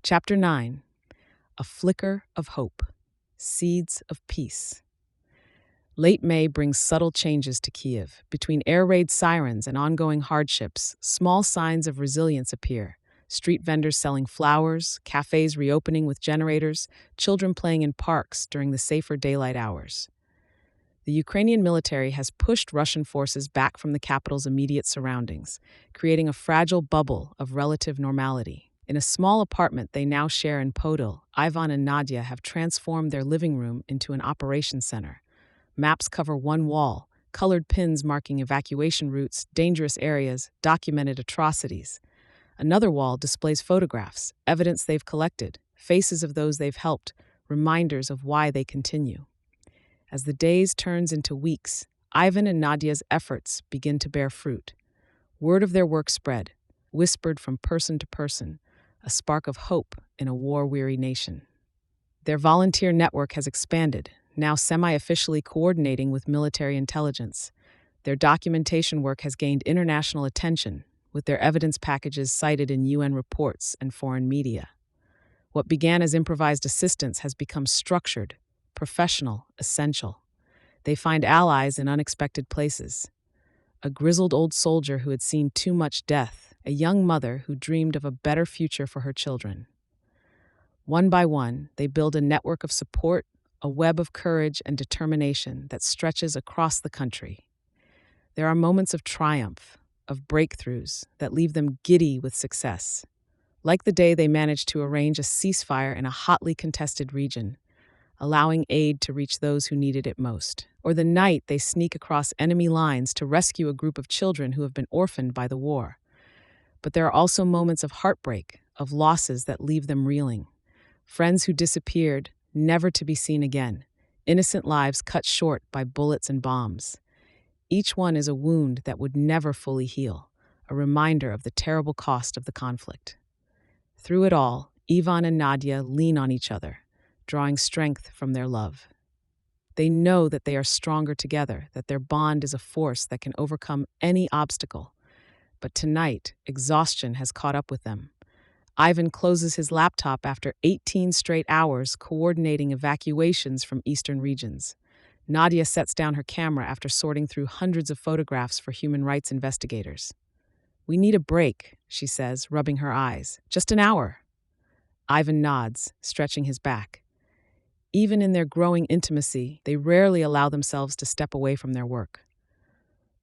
Chapter 9. A Flicker of Hope. Seeds of Peace. Late May brings subtle changes to Kiev. Between air raid sirens and ongoing hardships, small signs of resilience appear. Street vendors selling flowers, cafes reopening with generators, children playing in parks during the safer daylight hours. The Ukrainian military has pushed Russian forces back from the capital's immediate surroundings, creating a fragile bubble of relative normality. In a small apartment they now share in Podil, Ivan and Nadya have transformed their living room into an operations center. Maps cover one wall, colored pins marking evacuation routes, dangerous areas, documented atrocities. Another wall displays photographs, evidence they've collected, faces of those they've helped, reminders of why they continue. As the days turns into weeks, Ivan and Nadya's efforts begin to bear fruit. Word of their work spread, whispered from person to person, a spark of hope in a war-weary nation. Their volunteer network has expanded, now semi-officially coordinating with military intelligence. Their documentation work has gained international attention, with their evidence packages cited in UN reports and foreign media. What began as improvised assistance has become structured, professional, essential. They find allies in unexpected places. A grizzled old soldier who had seen too much death, a young mother who dreamed of a better future for her children. One by one, they build a network of support, a web of courage and determination that stretches across the country. There are moments of triumph, of breakthroughs that leave them giddy with success. Like the day they managed to arrange a ceasefire in a hotly contested region, allowing aid to reach those who needed it most. Or the night they sneak across enemy lines to rescue a group of children who have been orphaned by the war. But there are also moments of heartbreak, of losses that leave them reeling. Friends who disappeared, never to be seen again. Innocent lives cut short by bullets and bombs. Each one is a wound that would never fully heal, a reminder of the terrible cost of the conflict. Through it all, Ivan and Nadya lean on each other, drawing strength from their love. They know that they are stronger together, that their bond is a force that can overcome any obstacle. But tonight, exhaustion has caught up with them. Ivan closes his laptop after 18 straight hours coordinating evacuations from eastern regions. Nadya sets down her camera after sorting through hundreds of photographs for human rights investigators. "We need a break," she says, rubbing her eyes. "Just an hour." Ivan nods, stretching his back. Even in their growing intimacy, they rarely allow themselves to step away from their work.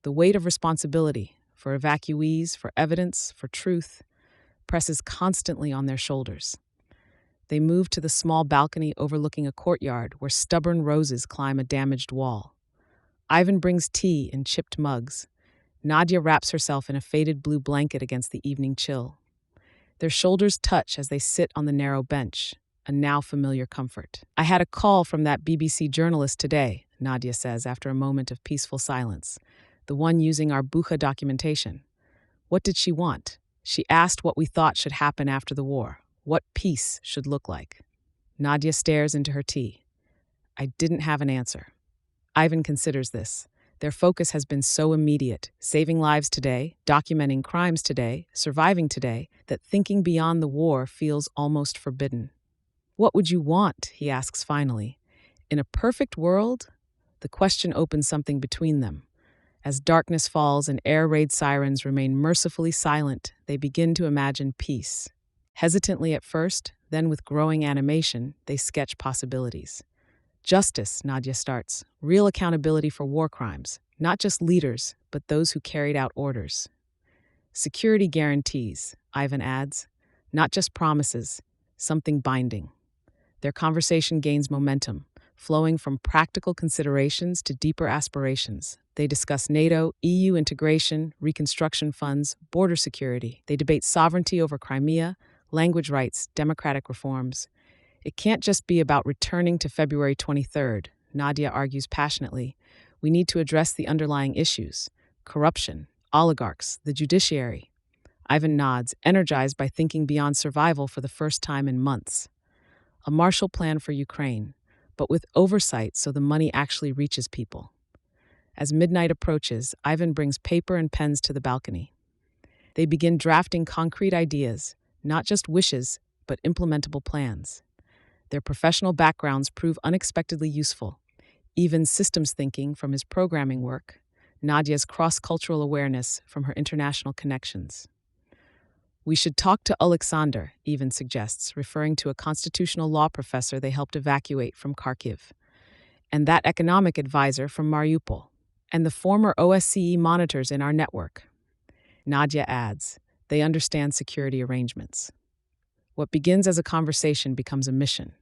The weight of responsibility, for evacuees, for evidence, for truth, presses constantly on their shoulders. They move to the small balcony overlooking a courtyard where stubborn roses climb a damaged wall. Ivan brings tea in chipped mugs. Nadya wraps herself in a faded blue blanket against the evening chill. Their shoulders touch as they sit on the narrow bench, a now familiar comfort. "I had a call from that BBC journalist today," Nadya says after a moment of peaceful silence. "The one using our Bucha documentation. What did she want? She asked what we thought should happen after the war, what peace should look like." Nadya stares into her tea. "I didn't have an answer." Ivan considers this. Their focus has been so immediate, saving lives today, documenting crimes today, surviving today, that thinking beyond the war feels almost forbidden. "What would you want?" he asks finally. In a perfect world, the question opens something between them. As darkness falls and air raid sirens remain mercifully silent, they begin to imagine peace. Hesitantly at first, then with growing animation, they sketch possibilities. "Justice," Nadya starts, "real accountability for war crimes, not just leaders, but those who carried out orders." "Security guarantees," Ivan adds, "not just promises, something binding." Their conversation gains momentum, flowing from practical considerations to deeper aspirations. They discuss NATO, EU integration, reconstruction funds, border security. They debate sovereignty over Crimea, language rights, democratic reforms. "It can't just be about returning to February 23rd, Nadya argues passionately. "We need to address the underlying issues: corruption, oligarchs, the judiciary." Ivan nods, energized by thinking beyond survival for the first time in months. A Marshall Plan for Ukraine, but with oversight so the money actually reaches people. As midnight approaches, Ivan brings paper and pens to the balcony. They begin drafting concrete ideas, not just wishes, but implementable plans. Their professional backgrounds prove unexpectedly useful. Even systems thinking from his programming work, Nadya's cross-cultural awareness from her international connections. We should talk to Oleksandr, even suggests, referring to a constitutional law professor they helped evacuate from Kharkiv, and that economic advisor from Mariupol, and the former OSCE monitors in our network. Nadya adds, they understand security arrangements. What begins as a conversation becomes a mission.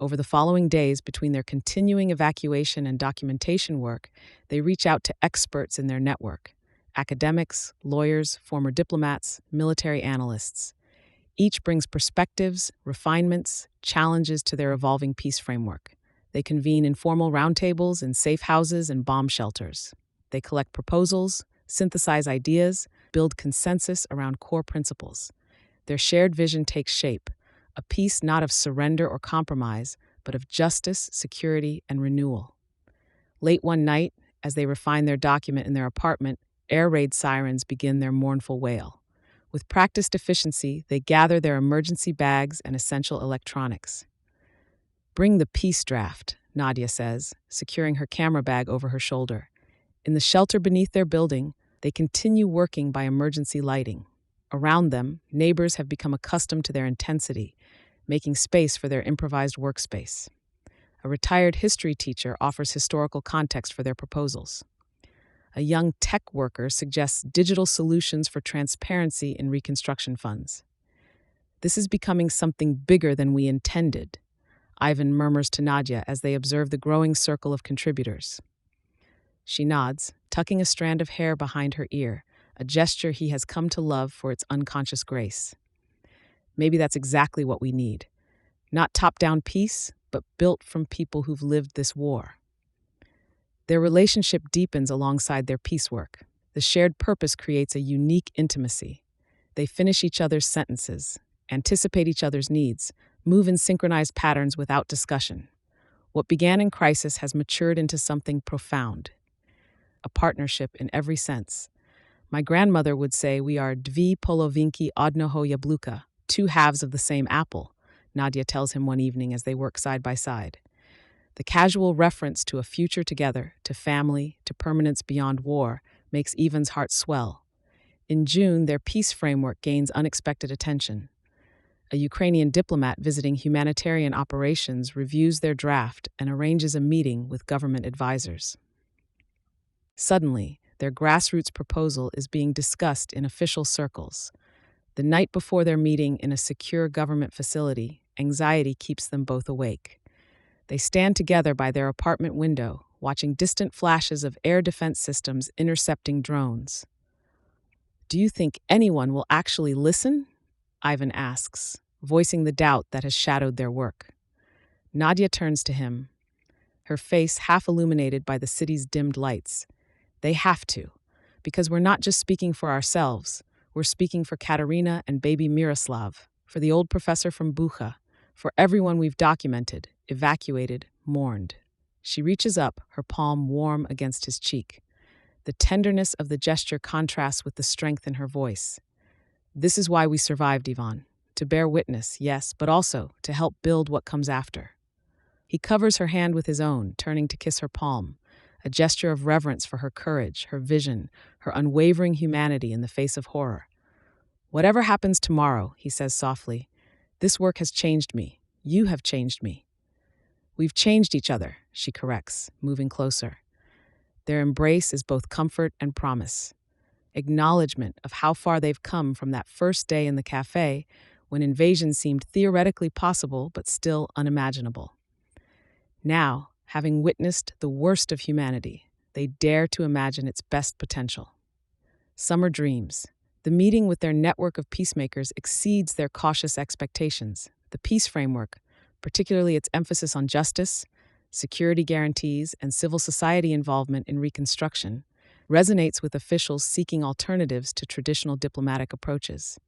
Over the following days, between their continuing evacuation and documentation work, they reach out to experts in their network: academics, lawyers, former diplomats, military analysts. Each brings perspectives, refinements, challenges to their evolving peace framework. They convene informal roundtables in safe houses and bomb shelters. They collect proposals, synthesize ideas, build consensus around core principles. Their shared vision takes shape, a peace not of surrender or compromise, but of justice, security, and renewal. Late one night, as they refine their document in their apartment, air raid sirens begin their mournful wail. With practiced efficiency, they gather their emergency bags and essential electronics. Bring the peace draft, Nadya says, securing her camera bag over her shoulder. In the shelter beneath their building, they continue working by emergency lighting. Around them, neighbors have become accustomed to their intensity, making space for their improvised workspace. A retired history teacher offers historical context for their proposals. A young tech worker suggests digital solutions for transparency in reconstruction funds. This is becoming something bigger than we intended, Ivan murmurs to Nadya as they observe the growing circle of contributors. She nods, tucking a strand of hair behind her ear, a gesture he has come to love for its unconscious grace. Maybe that's exactly what we need. Not top-down peace, but built from people who've lived this war. Their relationship deepens alongside their piecework. The shared purpose creates a unique intimacy. They finish each other's sentences, anticipate each other's needs, move in synchronized patterns without discussion. What began in crisis has matured into something profound. A partnership in every sense. My grandmother would say we are dvi polovinki odnoho jabluka, two halves of the same apple, Nadya tells him one evening as they work side by side. The casual reference to a future together, to family, to permanence beyond war, makes Ivan's heart swell. In June, their peace framework gains unexpected attention. A Ukrainian diplomat visiting humanitarian operations reviews their draft and arranges a meeting with government advisors. Suddenly, their grassroots proposal is being discussed in official circles. The night before their meeting in a secure government facility, anxiety keeps them both awake. They stand together by their apartment window, watching distant flashes of air defense systems intercepting drones. "Do you think anyone will actually listen?" Ivan asks, voicing the doubt that has shadowed their work. Nadya turns to him, her face half illuminated by the city's dimmed lights. They have to, because we're not just speaking for ourselves, we're speaking for Katerina and baby Miroslav, for the old professor from Bucha, for everyone we've documented, evacuated, mourned. She reaches up, her palm warm against his cheek. The tenderness of the gesture contrasts with the strength in her voice. This is why we survived, Ivan. To bear witness, yes, but also to help build what comes after. He covers her hand with his own, turning to kiss her palm, a gesture of reverence for her courage, her vision, her unwavering humanity in the face of horror. "Whatever happens tomorrow," he says softly, "this work has changed me. You have changed me." "We've changed each other," she corrects, moving closer. Their embrace is both comfort and promise. Acknowledgement of how far they've come from that first day in the cafe when invasion seemed theoretically possible but still unimaginable. Now, having witnessed the worst of humanity, they dare to imagine its best potential. Summer dreams. The meeting with their network of peacemakers exceeds their cautious expectations. The peace framework, particularly its emphasis on justice, security guarantees, and civil society involvement in reconstruction, resonates with officials seeking alternatives to traditional diplomatic approaches.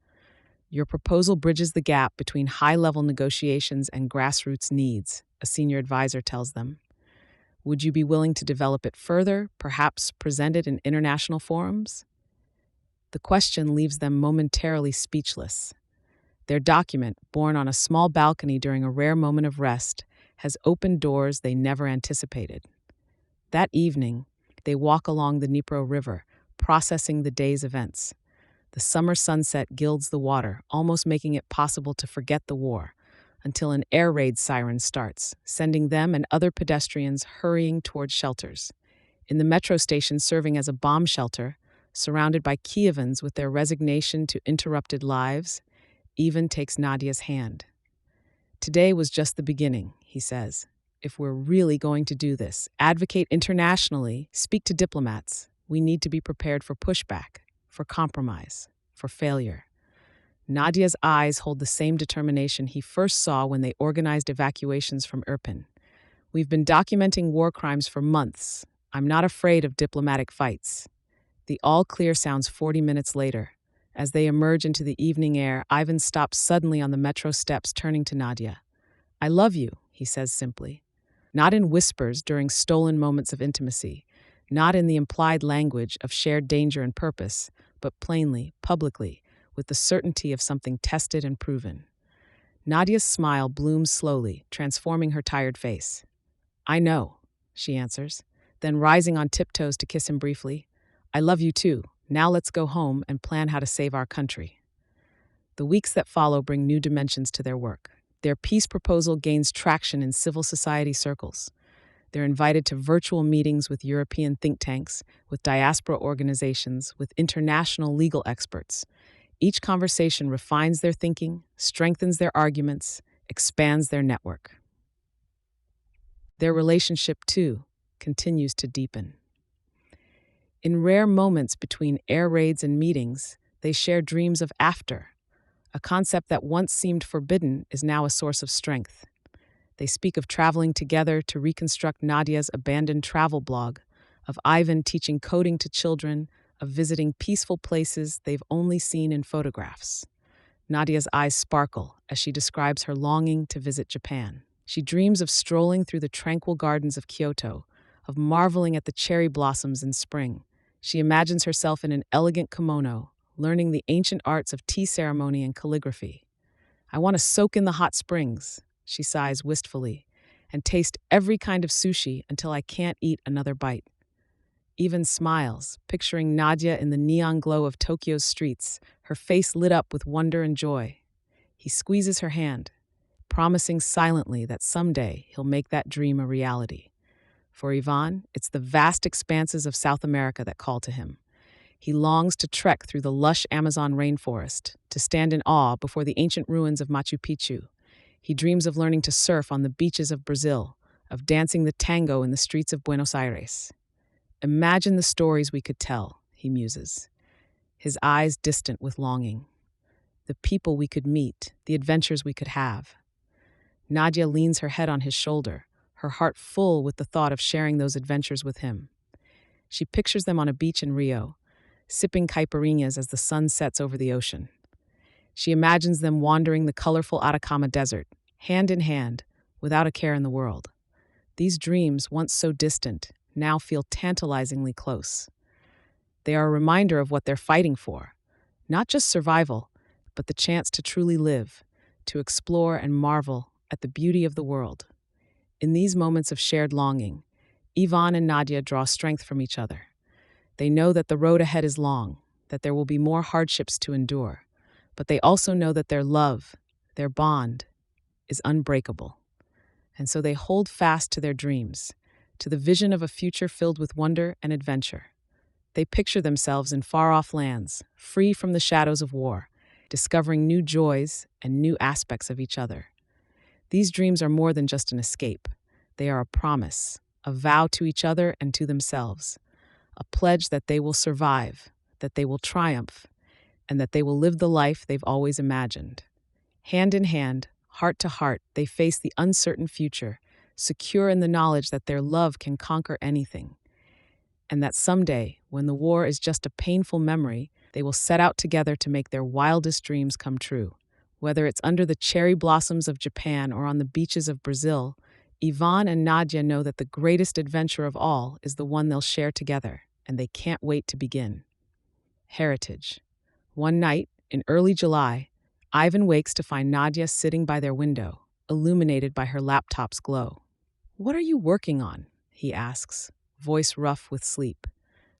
"Your proposal bridges the gap between high-level negotiations and grassroots needs," a senior advisor tells them. "Would you be willing to develop it further, perhaps present it in international forums?" The question leaves them momentarily speechless. Their document, born on a small balcony during a rare moment of rest, has opened doors they never anticipated. That evening, they walk along the Dnipro River, processing the day's events. The summer sunset gilds the water, almost making it possible to forget the war, until an air raid siren starts, sending them and other pedestrians hurrying toward shelters. In the metro station serving as a bomb shelter, surrounded by Kievans with their resignation to interrupted lives, Ivan takes Nadya's hand. Today was just the beginning, he says. If we're really going to do this, advocate internationally, speak to diplomats, we need to be prepared for pushback, for compromise, for failure. Nadya's eyes hold the same determination he first saw when they organized evacuations from Irpin. We've been documenting war crimes for months. I'm not afraid of diplomatic fights. The all clear sounds 40 minutes later. As they emerge into the evening air, Ivan stops suddenly on the metro steps, turning to Nadya. I love you, he says simply. Not in whispers during stolen moments of intimacy, not in the implied language of shared danger and purpose, but plainly, publicly, with the certainty of something tested and proven. Nadya's smile blooms slowly, transforming her tired face. I know, she answers, then rising on tiptoes to kiss him briefly. I love you too. Now let's go home and plan how to save our country. The weeks that follow bring new dimensions to their work. Their peace proposal gains traction in civil society circles. They're invited to virtual meetings with European think tanks, with diaspora organizations, with international legal experts. Each conversation refines their thinking, strengthens their arguments, expands their network. Their relationship, too, continues to deepen. In rare moments between air raids and meetings, they share dreams of after. A concept that once seemed forbidden is now a source of strength. They speak of traveling together to reconstruct Nadya's abandoned travel blog, of Ivan teaching coding to children, of visiting peaceful places they've only seen in photographs. Nadya's eyes sparkle as she describes her longing to visit Japan. She dreams of strolling through the tranquil gardens of Kyoto, of marveling at the cherry blossoms in spring. She imagines herself in an elegant kimono, learning the ancient arts of tea ceremony and calligraphy. I want to soak in the hot springs, she sighs wistfully, and taste every kind of sushi until I can't eat another bite. Ivan smiles, picturing Nadya in the neon glow of Tokyo's streets, her face lit up with wonder and joy. He squeezes her hand, promising silently that someday he'll make that dream a reality. For Ivan, it's the vast expanses of South America that call to him. He longs to trek through the lush Amazon rainforest, to stand in awe before the ancient ruins of Machu Picchu. He dreams of learning to surf on the beaches of Brazil, of dancing the tango in the streets of Buenos Aires. Imagine the stories we could tell, he muses, his eyes distant with longing. The people we could meet, the adventures we could have. Nadya leans her head on his shoulder, her heart full with the thought of sharing those adventures with him. She pictures them on a beach in Rio, sipping caipirinhas as the sun sets over the ocean. She imagines them wandering the colorful Atacama Desert, hand in hand, without a care in the world. These dreams, once so distant, now feel tantalizingly close. They are a reminder of what they're fighting for, not just survival, but the chance to truly live, to explore and marvel at the beauty of the world. In these moments of shared longing, Ivan and Nadya draw strength from each other. They know that the road ahead is long, that there will be more hardships to endure, but they also know that their love, their bond, is unbreakable. And so they hold fast to their dreams, to the vision of a future filled with wonder and adventure. They picture themselves in far-off lands, free from the shadows of war, discovering new joys and new aspects of each other. These dreams are more than just an escape. They are a promise, a vow to each other and to themselves, a pledge that they will survive, that they will triumph, and that they will live the life they've always imagined. Hand in hand, heart to heart, they face the uncertain future, secure in the knowledge that their love can conquer anything, and that someday, when the war is just a painful memory, they will set out together to make their wildest dreams come true. Whether it's under the cherry blossoms of Japan or on the beaches of Brazil, Ivan and Nadya know that the greatest adventure of all is the one they'll share together, and they can't wait to begin. Heritage. One night, in early July, Ivan wakes to find Nadya sitting by their window, illuminated by her laptop's glow. "What are you working on?" he asks, voice rough with sleep.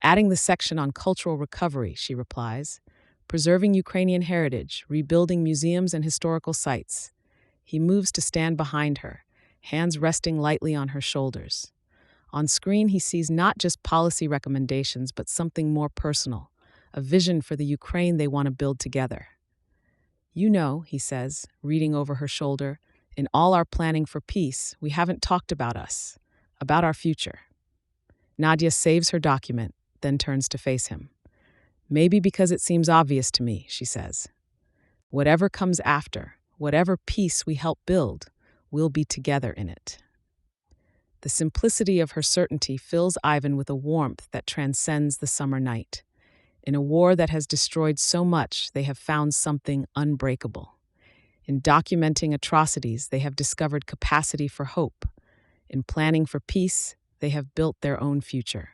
"Adding the section on cultural recovery," she replies. "Preserving Ukrainian heritage, rebuilding museums and historical sites." He moves to stand behind her, hands resting lightly on her shoulders. On screen, he sees not just policy recommendations, but something more personal, a vision for the Ukraine they want to build together. "You know," he says, reading over her shoulder, "in all our planning for peace, we haven't talked about us, about our future." Nadya saves her document, then turns to face him. "Maybe because it seems obvious to me," she says. "Whatever comes after, whatever peace we help build, we'll be together in it." The simplicity of her certainty fills Ivan with a warmth that transcends the summer night. In a war that has destroyed so much, they have found something unbreakable. In documenting atrocities, they have discovered capacity for hope. In planning for peace, they have built their own future.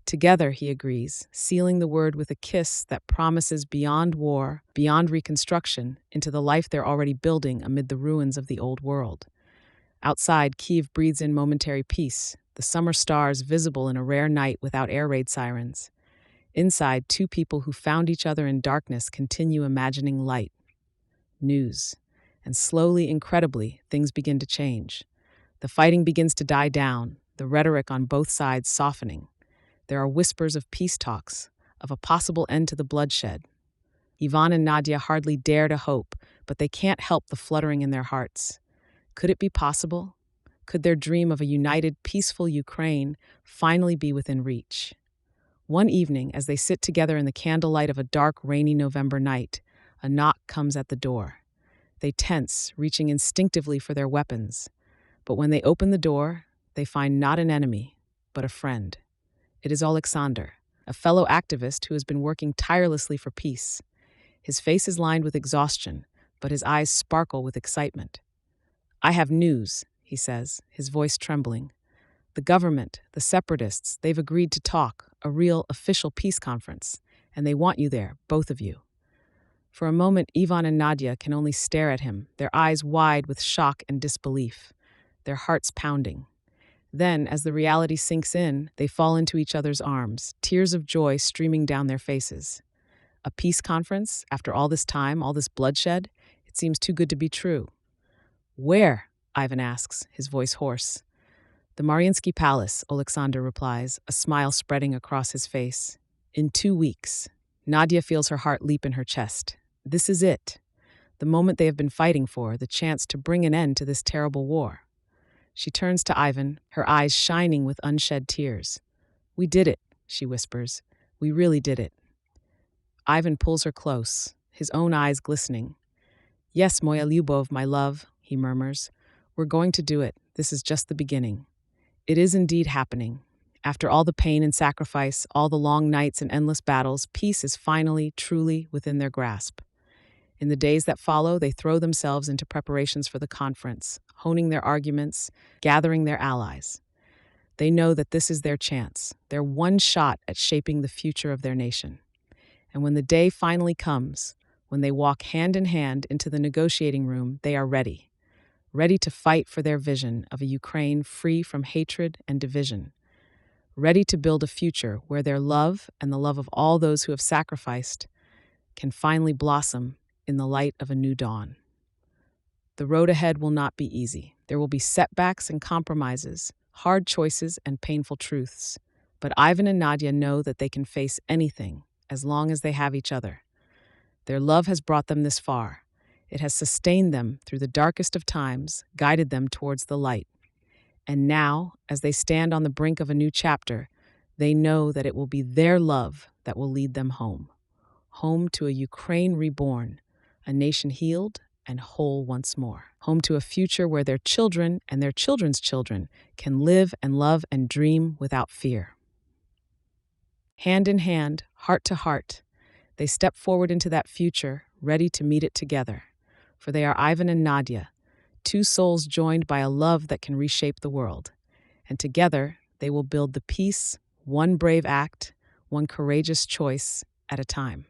Together, he agrees, sealing the word with a kiss that promises beyond war, beyond reconstruction, into the life they're already building amid the ruins of the old world. Outside, Kyiv breathes in momentary peace, the summer stars visible in a rare night without air raid sirens. Inside, two people who found each other in darkness continue imagining light. News. And slowly, incredibly, things begin to change. The fighting begins to die down, the rhetoric on both sides softening. There are whispers of peace talks, of a possible end to the bloodshed. Ivan and Nadya hardly dare to hope, but they can't help the fluttering in their hearts. Could it be possible? Could their dream of a united, peaceful Ukraine finally be within reach? One evening, as they sit together in the candlelight of a dark, rainy November night, a knock comes at the door. They tense, reaching instinctively for their weapons. But when they open the door, they find not an enemy, but a friend. It is Oleksandr, a fellow activist who has been working tirelessly for peace. His face is lined with exhaustion, but his eyes sparkle with excitement. "I have news," he says, his voice trembling. "The government, the separatists, they've agreed to talk, a real official peace conference, and they want you there, both of you." For a moment, Ivan and Nadya can only stare at him, their eyes wide with shock and disbelief, their hearts pounding. Then, as the reality sinks in, they fall into each other's arms, tears of joy streaming down their faces. A peace conference, after all this time, all this bloodshed? It seems too good to be true. "Where?" Ivan asks, his voice hoarse. "The Mariinsky Palace," Oleksandr replies, a smile spreading across his face. "In 2 weeks." Nadya feels her heart leap in her chest. This is it. The moment they have been fighting for, the chance to bring an end to this terrible war. She turns to Ivan, her eyes shining with unshed tears. "We did it," she whispers. "We really did it." Ivan pulls her close, his own eyes glistening. "Yes, moya Lyubov, my love," he murmurs. "We're going to do it. This is just the beginning." It is indeed happening. After all the pain and sacrifice, all the long nights and endless battles, peace is finally, truly within their grasp. In the days that follow, they throw themselves into preparations for the conference, honing their arguments, gathering their allies. They know that this is their chance, their one shot at shaping the future of their nation. And when the day finally comes, when they walk hand in hand into the negotiating room, they are ready. Ready to fight for their vision of a Ukraine free from hatred and division. Ready to build a future where their love and the love of all those who have sacrificed can finally blossom in the light of a new dawn. The road ahead will not be easy. There will be setbacks and compromises, hard choices and painful truths. But Ivan and Nadya know that they can face anything as long as they have each other. Their love has brought them this far. It has sustained them through the darkest of times, guided them towards the light. And now, as they stand on the brink of a new chapter, they know that it will be their love that will lead them home. Home to a Ukraine reborn, a nation healed and whole once more. Home to a future where their children and their children's children can live and love and dream without fear. Hand in hand, heart to heart, they step forward into that future, ready to meet it together. For they are Ivan and Nadya, two souls joined by a love that can reshape the world. And together, they will build the peace, one brave act, one courageous choice at a time.